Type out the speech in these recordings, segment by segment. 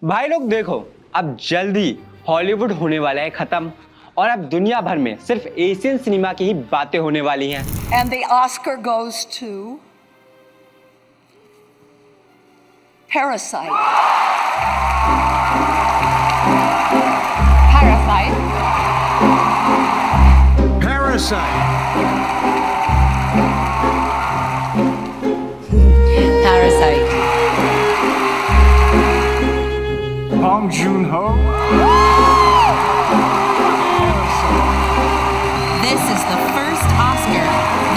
भाई लोग देखो, अब जल्दी हॉलीवुड होने वाला है खत्म और अब दुनिया भर में सिर्फ एशियन सिनेमा की ही बातें होने वाली हैं। And the Oscar goes to Parasite. Parasite. Parasite. Parasite. Bong Joon-ho. This is the first Oscar.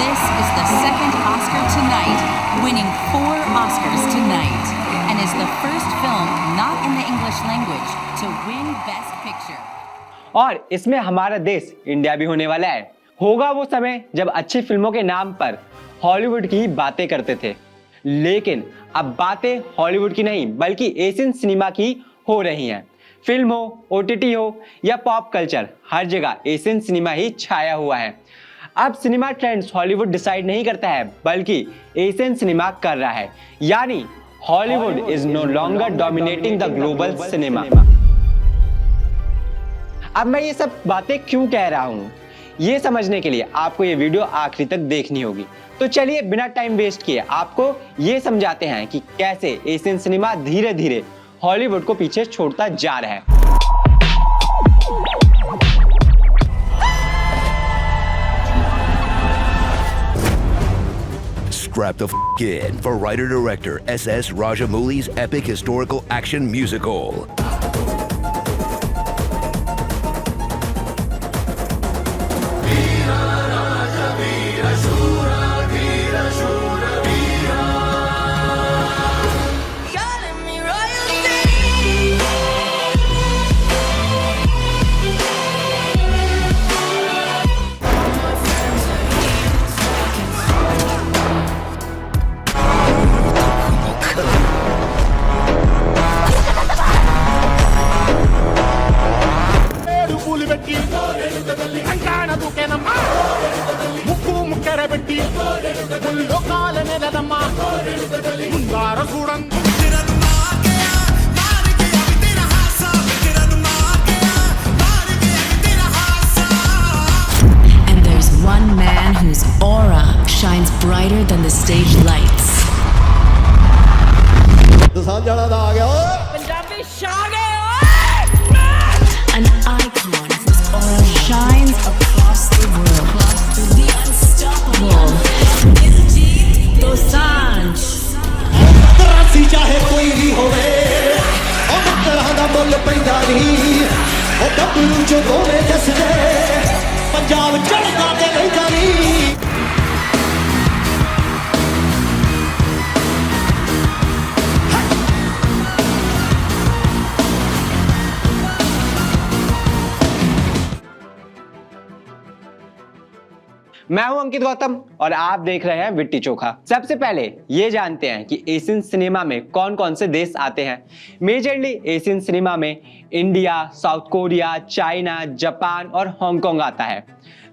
This is the second Oscar tonight, winning 4 Oscars tonight, and is the first film not in the English language to win Best Picture. और इसमें हमारा देश India भी होने वाला है। होगा वो समय जब अच्छी फिल्मों के नाम पर हॉलीवुड की बातें करते थे, लेकिन अब बातें हॉलीवुड की नहीं बल्कि एशियन सिनेमा की हो रही हैं। फिल्म हो, ओटीटी हो या पॉप कल्चर, हर जगह एशियन सिनेमा ही छाया हुआ है। अब सिनेमा ट्रेंड्स हॉलीवुड डिसाइड नहीं करता है बल्कि एशियन सिनेमा कर रहा है, यानी Hollywood is no longer dominating the global cinema. अब मैं ये सब बातें क्यों कह रहा हूं, ये समझने के लिए आपको ये वीडियो आखिरी तक देखनी होगी। तो चलिए बिना टाइम वेस्ट किए आपको ये समझाते हैं कि कैसे एशियन सिनेमा धीरे धीरे हॉलीवुड को पीछे छोड़ता जा रहा है। Strap the in for writer-director S.S. Rajamouli's epic historical action musical. And there's one man whose aura shines brighter than the stage lights. An icon whose aura shines across the world. The unstoppable Dosanjh. ਚਾਹੇ ਕੋਈ ਵੀ ਹੋਵੇ ਉਹ ਮੱਕਲਾਂ ਦਾ ਮੁੱਲ ਪੈਂਦਾ ਨਹੀਂ ਉਹ ਗੱਭਰੂ ਚੋਂ ਦੋਵੇਂ ਦੱਸਦੇ ਪੰਜਾਬ ਚੜ੍ਹਦਾ ਤੇ ਰਹਿੰਦਾ ਨਹੀਂ। मैं हूं अंकित गौतम और आप देख रहे हैं विट्टी चोखा। सबसे पहले ये जानते हैं कि एशियन सिनेमा में कौन कौन से देश आते हैं। मेजरली एशियन सिनेमा में India, south Korea, China, Japan और हांगकांग आता है।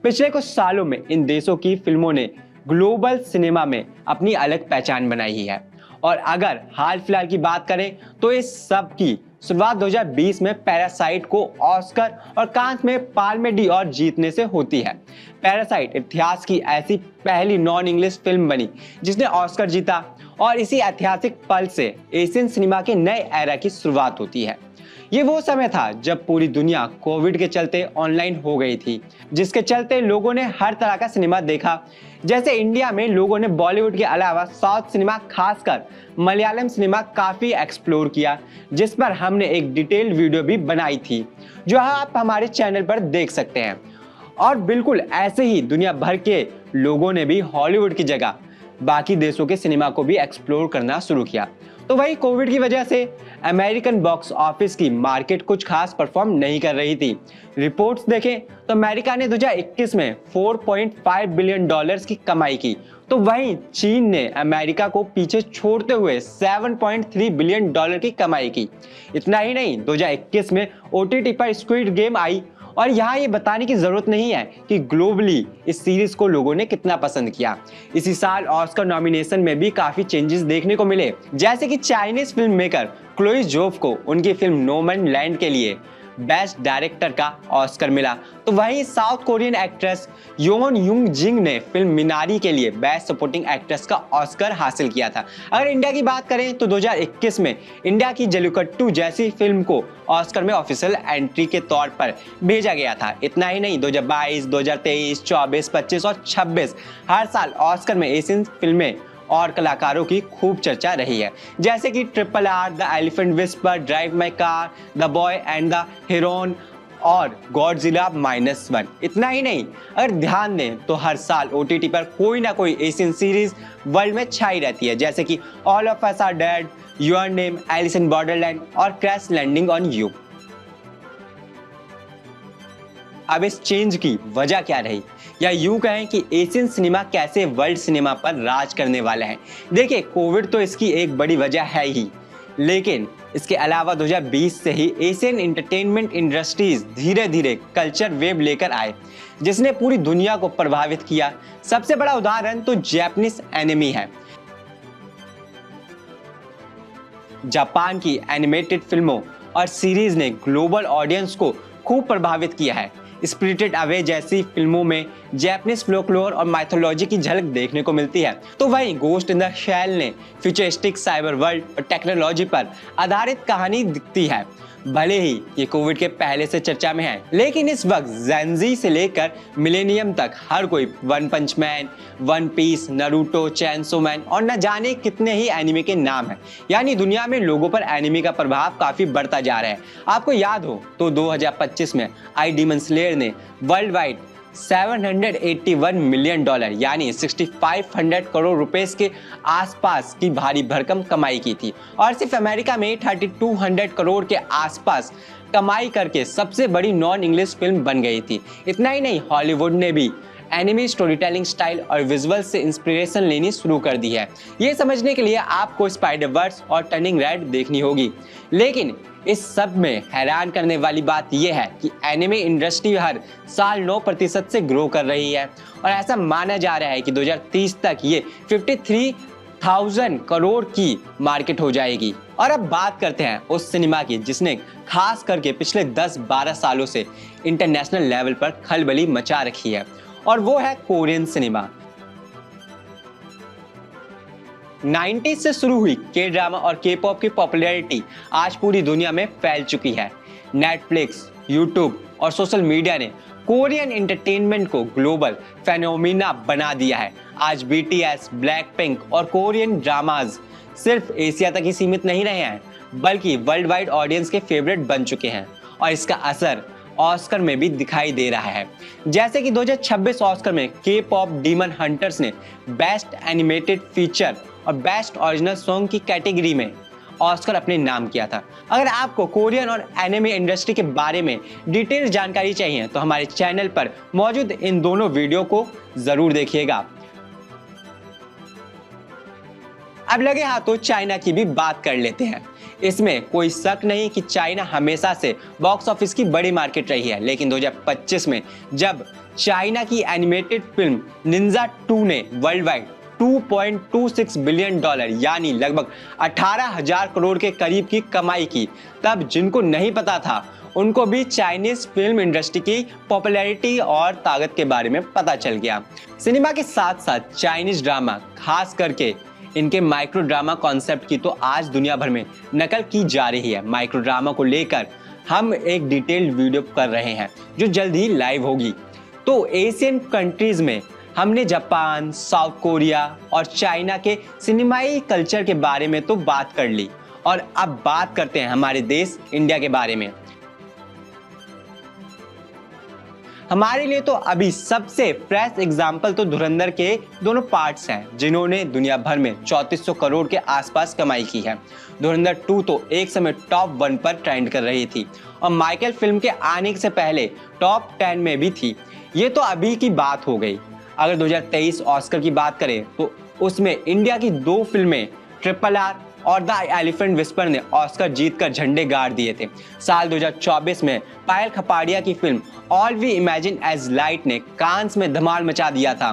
पिछले कुछ सालों में इन देशों की फिल्मों ने ग्लोबल सिनेमा में अपनी अलग पहचान बनाई है। और अगर हाल फिलहाल की बात करें तो इस सब की शुरुआत 2020 में पैरासाइट को ऑस्कर और कांस में पाल्मे d'Or जीतने से होती है। पैरासाइट इतिहास की ऐसी पहली नॉन इंग्लिश फिल्म बनी जिसने ऑस्कर जीता और इसी ऐतिहासिक पल से एशियन सिनेमा के नए एरा की शुरुआत होती है। ये वो समय था जब पूरी दुनिया कोविड के चलते ऑनलाइन हो गई थी, जिसके चलते लोगों ने हर तरह का सिनेमा देखा। जैसे इंडिया में लोगों ने बॉलीवुड के अलावा साउथ सिनेमा, खासकर मलयालम सिनेमा काफी एक्सप्लोर किया, जिस पर हमने एक डिटेल्ड वीडियो भी बनाई थी जो आप हमारे चैनल पर देख सकते हैं। और बिल्कुल ऐसे ही दुनिया भर के लोगों ने भी हॉलीवुड की जगह बाकी देशों के सिनेमा को भी एक्सप्लोर करना शुरू किया। तो वही कोविड की वजह से अमेरिकन बॉक्स ऑफिस की मार्केट कुछ खास परफॉर्म नहीं कर रही थी। रिपोर्ट्स देखें तो अमेरिका ने 2021 में $4.5 बिलियन की कमाई की, तो वहीं चीन ने अमेरिका को पीछे छोड़ते हुए $7.3 बिलियन की कमाई की। इतना ही नहीं, 2021 में OTT पर स्क्विड गेम आई और यहाँ ये बताने की जरूरत नहीं है कि ग्लोबली इस सीरीज को लोगों ने कितना पसंद किया। इसी साल ऑस्कर नॉमिनेशन में भी काफी चेंजेस देखने को मिले, जैसे कि Chinese film maker Chloe Jove को उनकी फिल्म नोमैनलैंड के लिए बेस्ट डायरेक्टर का ऑस्कर मिला, तो वहीं साउथ कोरियन एक्ट्रेस योन यूंग जिंग ने फिल्म मिनारी के लिए बेस्ट सपोर्टिंग एक्ट्रेस का ऑस्कर हासिल किया था। अगर इंडिया की बात करें तो 2021 में इंडिया की जल्लीकट्टू जैसी फिल्म को ऑस्कर में ऑफिशियल एंट्री के तौर पर भेजा गया था। इतना ही नहीं, 2022, 2023, 24, 25 और 26 हर साल ऑस्कर में एशियन फिल्में और कलाकारों की खूब चर्चा रही है, जैसे कि RRR, the elephant whisper, drive my car, the boy and the heroine और गॉडजिला -1। इतना ही नहीं, अगर ध्यान दें तो हर साल OTT पर कोई ना कोई एशियन सीरीज वर्ल्ड में छाई रहती है, जैसे कि all of us are dead, your name, Alice in Borderland और क्रैश लैंडिंग ऑन यू। अब इस चेंज की वजह क्या रही, या यूं कहें कि एशियन सिनेमा कैसे वर्ल्ड सिनेमा पर राज करने वाला है। देखिए, कोविड तो इसकी एक बड़ी वजह है ही, लेकिन इसके अलावा 2020 से ही एशियन एंटरटेनमेंट इंडस्ट्रीज धीरे धीरे कल्चर वेव लेकर आए, जिसने पूरी दुनिया को प्रभावित किया। सबसे बड़ा उदाहरण तो जापानीज एनिमे है। जापान की एनिमेटेड फिल्मों और सीरीज ने ग्लोबल ऑडियंस को खूब प्रभावित किया है। स्पिरिटेड अवे जैसी फिल्मों में जापानीज फोल्कलोर और माइथोलॉजी की झलक देखने को मिलती है, तो वहीं गोस्ट इन द शेल ने फ्यूचरिस्टिक साइबर वर्ल्ड और टेक्नोलॉजी पर आधारित कहानी दिखती है। भले ही ये कोविड के पहले से चर्चा में है, लेकिन इस वक्त जेन ज़ी से लेकर मिलेनियम तक हर कोई one punch man, one piece, Naruto, chainsaw man और न जाने कितने ही एनिमे के नाम हैं। यानी दुनिया में लोगों पर एनिमे का प्रभाव काफी बढ़ता जा रहा है। आपको याद हो तो 2025 में आई डीमन स्लेयर ने वर्ल्ड वाइड $781 मिलियन यानी 6500 करोड़ रुपए के आसपास की भारी भरकम कमाई की थी, और सिर्फ अमेरिका में 3200 करोड़ के आसपास कमाई करके सबसे बड़ी नॉन इंग्लिश फिल्म बन गई थी। इतना ही नहीं, हॉलीवुड ने भी एनिमे स्टोरी टेलिंग स्टाइल और विजुअल से इंस्पिरेशन लेनी शुरू कर दी है। ये समझने के लिए आपको स्पाइडरवर्स और टर्निंग रेड देखनी होगी। लेकिन इस सब में हैरान करने वाली बात यह है कि एनिमे इंडस्ट्री हर साल 9% से ग्रो कर रही है, और ऐसा माना जा रहा है कि 2030 तक ये 53,000 करोड़ की मार्केट हो जाएगी। और अब बात करते हैं उस सिनेमा की जिसने खास करके पिछले 10-12 सालों से इंटरनेशनल लेवल पर खलबली मचा रखी है, और वो है कोरियन सिनेमा। 90s से शुरू हुई के ड्रामा और के पॉप की पॉपुलैरिटी आज पूरी दुनिया में फैल चुकी है। नेटफ्लिक्स, यूट्यूब और सोशल मीडिया ने कोरियन एंटरटेनमेंट को ग्लोबल फेनोमेना बना दिया है। आज BTS, ब्लैकपिंक और कोरियन ड्रामाज सिर्फ एशिया तक ही सीमित नहीं रहे हैं, बल्कि वर्ल्ड वाइड ऑडियंस के फेवरेट बन चुके हैं, और इसका असर ऑस्कर में भी दिखाई दे रहा है। जैसे कि 2026 ऑस्कर में के पॉप डीमन हंटर्स ने बेस्ट एनिमेटेड फीचर और बेस्ट ओरिजिनल सॉन्ग की कैटेगरी में ऑस्कर अपने नाम किया था। अगर आपको कोरियन और एनिमे इंडस्ट्री के बारे में डिटेल जानकारी चाहिए तो हमारे चैनल पर मौजूद इन दोनों वीडियो को जरूर देखिएगा। अब लगे हाथों चाइना की भी बात कर लेते हैं। इसमें कोई शक नहीं कि चाइना हमेशा से बॉक्स ऑफिस की बड़ी मार्केट रही है, लेकिन 2025 में जब चाइना की एनिमेटेड फिल्म निंजा 2 ने वर्ल्ड वाइड $2.26 बिलियन यानी लगभग 18,000 करोड़ के करीब की कमाई की, तब जिनको नहीं पता था उनको भी चाइनीज फिल्म इंडस्ट्री की पॉपुलैरिटी और ताकत के बारे में पता चल गया। सिनेमा के साथ साथ चाइनीज ड्रामा, खास करके इनके माइक्रो ड्रामा कॉन्सेप्ट की तो आज दुनिया भर में नकल की जा रही है। माइक्रो ड्रामा को लेकर हम एक डिटेल्ड वीडियो कर रहे हैं जो जल्द ही लाइव होगी। तो एशियन कंट्रीज में हमने जापान, साउथ कोरिया और चाइना के सिनेमाई कल्चर के बारे में तो बात कर ली, और अब बात करते हैं हमारे देश इंडिया के बारे में। हमारे लिए तो अभी सबसे फ्रेश एग्जाम्पल तो धुरंधर के दोनों पार्ट्स हैं, जिन्होंने दुनिया भर में 3400 करोड़ के आसपास कमाई की है। धुरंधर 2 तो एक समय टॉप 1 पर ट्रेंड कर रही थी, और माइकल फिल्म के आने से पहले टॉप 10 में भी थी। ये तो अभी की बात हो गई। अगर 2023 ऑस्कर की बात करें तो उसमें इंडिया की 2 फिल्में RRR और द एलिफेंट विस्पर ने ऑस्कर जीतकर झंडे गाड़ दिए थे। साल 2024 में पायल खपाड़िया की film all we imagine as light ने कांस में धमाल मचा दिया था।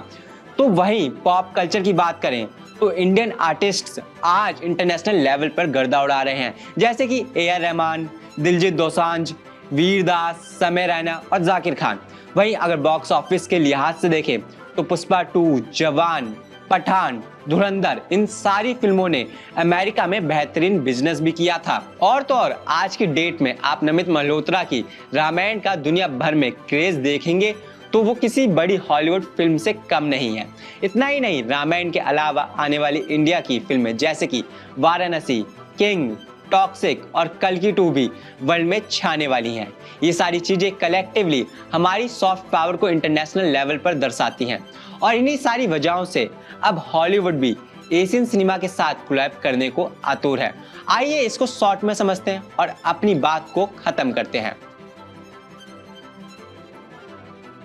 तो वहीं पॉप कल्चर की बात करें तो इंडियन आर्टिस्ट्स आज इंटरनेशनल लेवल पर गर्दा उड़ा रहे हैं, जैसे कि ए.आर. रहमान, दिलजीत दोसांझ, वीरदास, समय रैना और जाकिर खान। वहीं अगर बॉक्स ऑफिस के लिहाज से देखें तो पुष्पा 2, जवान, पठान, धुरंधर, इन सारी फिल्मों ने अमेरिका में बेहतरीन बिजनेस भी किया था। और तो और आज की डेट में आप नमित मल्होत्रा की रामायण का दुनिया भर में क्रेज देखेंगे तो वो किसी बड़ी हॉलीवुड फिल्म से कम नहीं है। इतना ही नहीं, रामायण के अलावा आने वाली इंडिया की फिल्में जैसे कि वाराणसी, किंग, टॉक्सिक और कल्कि 2 भी वर्ल्ड में छाने वाली हैं। ये सारी चीजें कलेक्टिवली हमारी सॉफ्ट पावर को इंटरनेशनल लेवल पर दर्शाती हैं और इन्हीं सारी वजहों से अब हॉलीवुड भी एशियन सिनेमा के साथ कोलैब करने को आतुर है। आइए इसको शॉर्ट में समझते हैं और अपनी बात को खत्म करते हैं।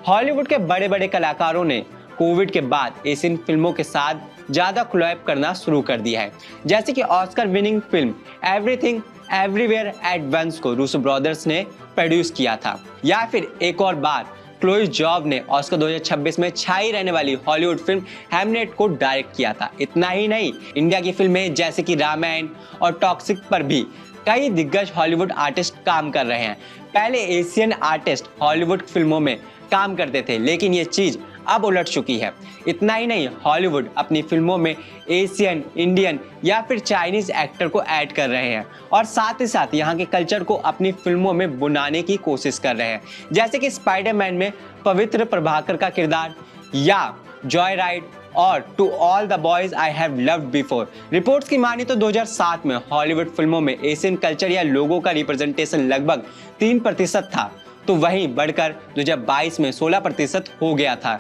हॉलीवुड के बड़े बड़े कलाकारों ने कोविड के बाद एशियन फिल्मों के साथ ज्यादा कोलैब करना शुरू कर दिया है, जैसे कि Oscar winning film Everything Everywhere at once को रूसो ब्रदर्स ने प्रोड्यूस किया था, या फिर एक और बार क्लोई जॉब ने ऑस्कर 2026 में छाई रहने वाली हॉलीवुड फिल्म हैमलेट को डायरेक्ट किया था। इतना ही नहीं, इंडिया की फिल्में जैसे कि रामायण और टॉक्सिक पर भी कई दिग्गज हॉलीवुड आर्टिस्ट काम कर रहे हैं। पहले एशियन आर्टिस्ट हॉलीवुड फिल्मों में काम करते थे, लेकिन ये चीज अब उलट चुकी है। इतना ही नहीं, हॉलीवुड अपनी फिल्मों में एशियन, इंडियन या फिर चाइनीज एक्टर को ऐड कर रहे हैं और साथ ही साथ यहाँ के कल्चर को अपनी फिल्मों में बुनाने की कोशिश कर रहे हैं, जैसे कि स्पाइडरमैन में पवित्र प्रभाकर का किरदार या जॉय राइड और to all the boys I have loved before. Reports की मानी तो 2007 में हॉलीवुड फिल्मों में एशियन कल्चर या लोगों का रिप्रेजेंटेशन लगभग 3% था, तो वहीं बढ़कर 2022 में 16% हो गया था।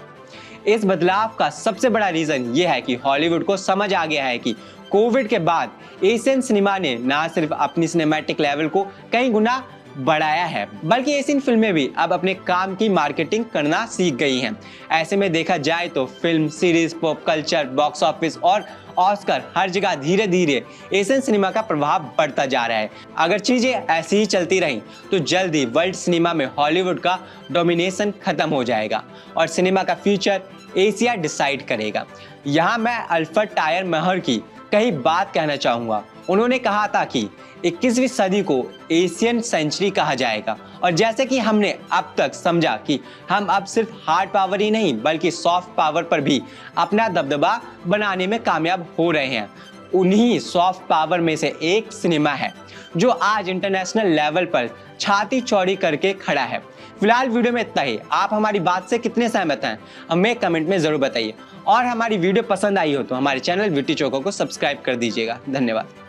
इस बदलाव का सबसे बड़ा रीजन ये है कि हॉलीवुड को समझ आ गया है कि कोविड के बाद एशियन सिनेमा ने ना सिर्फ अपनी सिनेमैटिक लेवल को कई गुना बढ़ाया है, बल्कि एशियन फिल्में भी अब अपने काम की मार्केटिंग करना सीख गई हैं। ऐसे में देखा जाए तो film, series, pop culture, box office और ऑस्कर हर जगह धीरे धीरे एशियन सिनेमा का प्रभाव बढ़ता जा रहा है। अगर चीजें ऐसी ही चलती रहीं तो जल्द ही वर्ल्ड सिनेमा में हॉलीवुड का डोमिनेशन खत्म हो जाएगा और सिनेमा का फ्यूचर एशिया डिसाइड करेगा। यहाँ मैं अल्फ्रेड टायर महर की कई बात कहना चाहूँगा। उन्होंने कहा था कि 21वीं सदी को एशियन सेंचुरी कहा जाएगा और जैसे कि हमने अब तक समझा कि हम अब सिर्फ हार्ड पावर ही नहीं बल्कि सॉफ्ट पावर पर भी अपना दबदबा बनाने में कामयाब हो रहे हैं। उन्हीं सॉफ्ट पावर में से एक सिनेमा है जो आज इंटरनेशनल लेवल पर छाती चौड़ी करके खड़ा है। फिलहाल वीडियो में इतना ही। आप हमारी बात से कितने सहमत हैं हमें कमेंट में जरूर बताइए और हमारी वीडियो पसंद आई हो तो हमारे चैनल विट्टी चौका को सब्सक्राइब कर दीजिएगा। धन्यवाद।